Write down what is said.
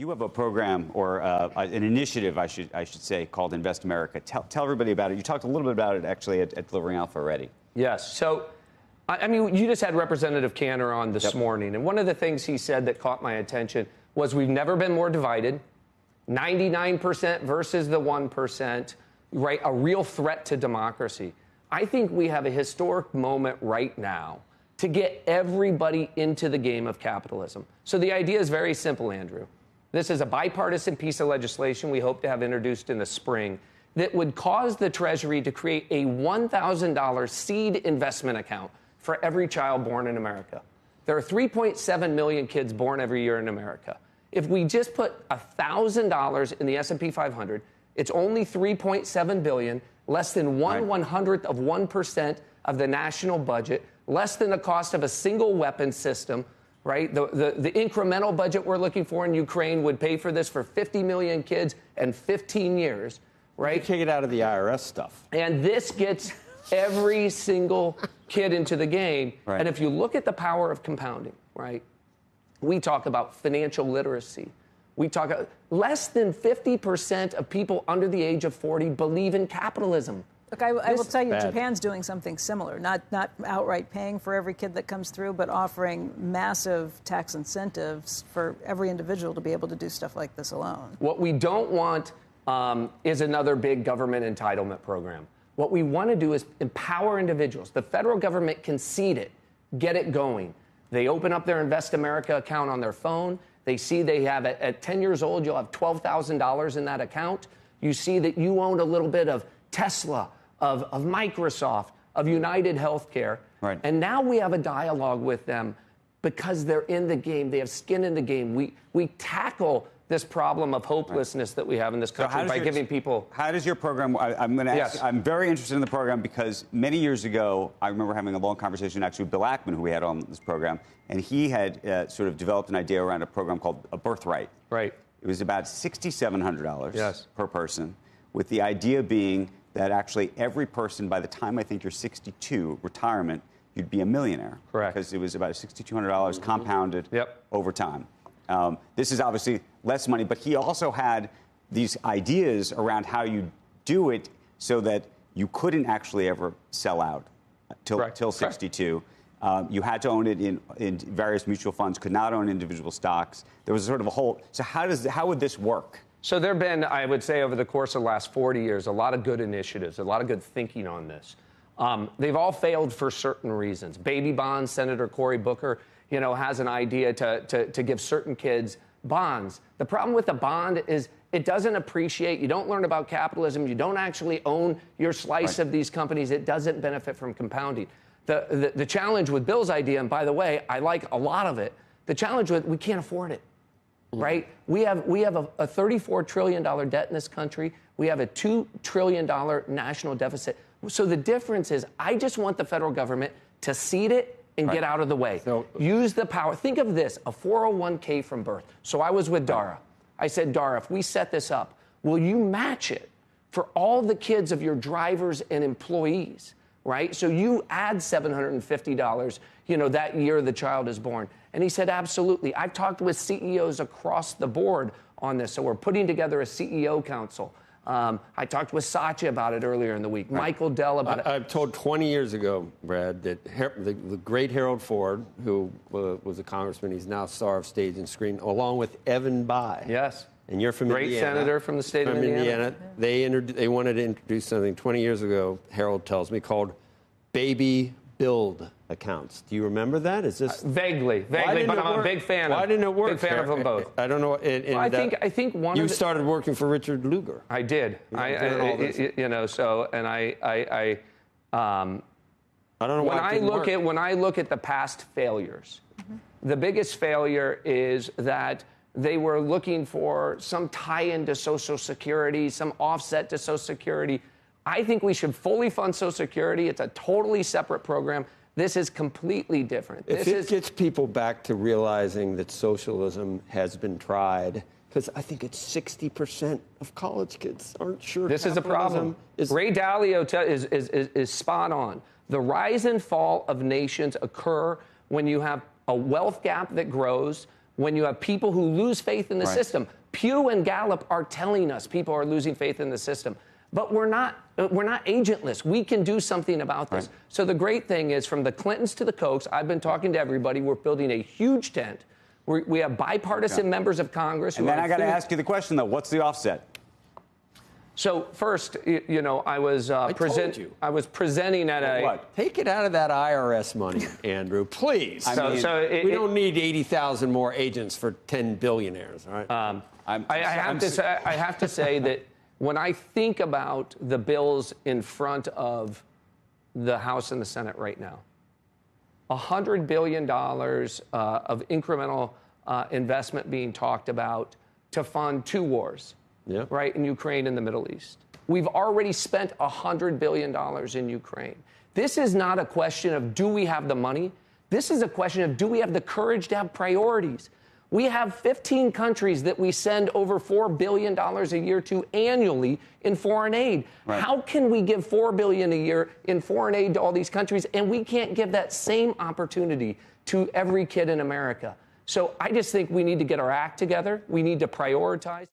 You have a program or an initiative, I should say, called Invest America. Tell everybody about it. You talked a little bit about it actually at Delivering Alpha already. Yes. So, I mean, you just had Representative Cantor on this morning, and one of the things he said that caught my attention was we've never been more divided. 99% versus the 1%, right? A real threat to democracy. I think we have a historic moment right now to get everybody into the game of capitalism. So the idea is very simple, Andrew. This is a bipartisan piece of legislation we hope to have introduced in the spring that would cause the Treasury to create a $1,000 seed investment account for every child born in America. There are 3.7 million kids born every year in America. If we just put $1,000 in the S&P 500, it's only $3.7 billion, less than 1/100th of 1% of the national budget, less than the cost of a single weapon system, right? The incremental budget we're looking for in Ukraine would pay for this for 50 million kids and 15 years, right? You take it out of the IRS stuff. And this gets every single kid into the game. Right. And if you look at the power of compounding, right? We talk about financial literacy. We talk less than 50% of people under the age of 40 believe in capitalism. Look, I will tell you, Japan's doing something similar, not outright paying for every kid that comes through, but offering massive tax incentives for every individual to be able to do stuff like this alone. What we don't want is another big government entitlement program. What we want to do is empower individuals. The federal government can seed it, get it going. They open up their Invest America account on their phone. They see they have, at 10 years old, you'll have $12,000 in that account. You see that you own a little bit of Tesla, of Microsoft, of United Healthcare. Right. And now we have a dialogue with them because they're in the game. They have skin in the game. We tackle this problem of hopelessness that we have in this country by giving people... How does your program... I'm going to ask... Yes. I'm very interested in the program because many years ago, I remember having a long conversation actually with Bill Ackman, who we had on this program, and he had sort of developed an idea around a program called a birthright. Right. It was about $6,700 per person, with the idea being that actually every person, by the time I think you're 62, retirement, you'd be a millionaire. Correct. Because it was about $6,200 compounded over time. This is obviously less money, but he also had these ideas around how you do it so that you couldn't actually ever sell out till 62. You had to own it in various mutual funds, could not own individual stocks. There was sort of a whole... So how would this work? So there have been, I would say, over the course of the last 40 years, a lot of good initiatives, a lot of good thinking on this. They've all failed for certain reasons. Baby bonds, Senator Cory Booker, has an idea to give certain kids bonds. The problem with the bond is it doesn't appreciate. You don't learn about capitalism. You don't actually own your slice of these companies. It doesn't benefit from compounding. The challenge with Bill's idea, and by the way, I like a lot of it, the challenge with we can't afford it. Right? We have a $34 trillion debt in this country. We have a $2 trillion national deficit. So the difference is I just want the federal government to seed it and get out of the way. So, use the power. Think of this, a 401k from birth. So I was with Dara. I said, Dara, if we set this up, will you match it for all the kids of your drivers and employees? Right? So you add $750, that year the child is born. And he said, absolutely. I've talked with CEOs across the board on this. So we're putting together a CEO council. I talked with Satya about it earlier in the week. Michael Dell about it. I've told 20 years ago, Brad, that the great Harold Ford, who was a congressman, he's now star of stage and screen, along with Evan Bayh. Yes. And you're from Indiana. Great senator from the state of Indiana. They wanted to introduce something 20 years ago, Harold tells me, called baby build accounts. Do you remember that? Is this vaguely, but I'm a big fan. Why didn't it work? Big fan of them both. I don't know. I think one. You started working for Richard Lugar. I did. I don't know. When I look at the past failures, the biggest failure is that they were looking for some tie-in to Social Security, some offset to Social Security. I think we should fully fund Social Security. It's a totally separate program. This is completely different. If it gets people back to realizing that socialism has been tried, because I think it's 60% of college kids aren't sure. This is a problem. Ray Dalio is spot on. The rise and fall of nations occur when you have a wealth gap that grows, when you have people who lose faith in the system. Pew and Gallup are telling us people are losing faith in the system. But we're not agentless. We can do something about this. So the great thing is, from the Clintons to the Kochs, I've been talking to everybody. We're building a huge tent. We have bipartisan members of Congress. And then I got to ask you the question, though. What's the offset? So first, you know, I was presenting at a. What? Take it out of that IRS money, Andrew, please. We don't need 80,000 more agents for 10 billionaires. All right. I have to say that when I think about the bills in front of the House and the Senate right now, $100 billion of incremental investment being talked about to fund 2 wars, right, in Ukraine and the Middle East. We've already spent $100 billion in Ukraine. This is not a question of do we have the money. This is a question of do we have the courage to have priorities. We have 15 countries that we send over $4 billion a year to annually in foreign aid. How can we give $4 billion a year in foreign aid to all these countries, and we can't give that same opportunity to every kid in America? So I just think we need to get our act together. We need to prioritize.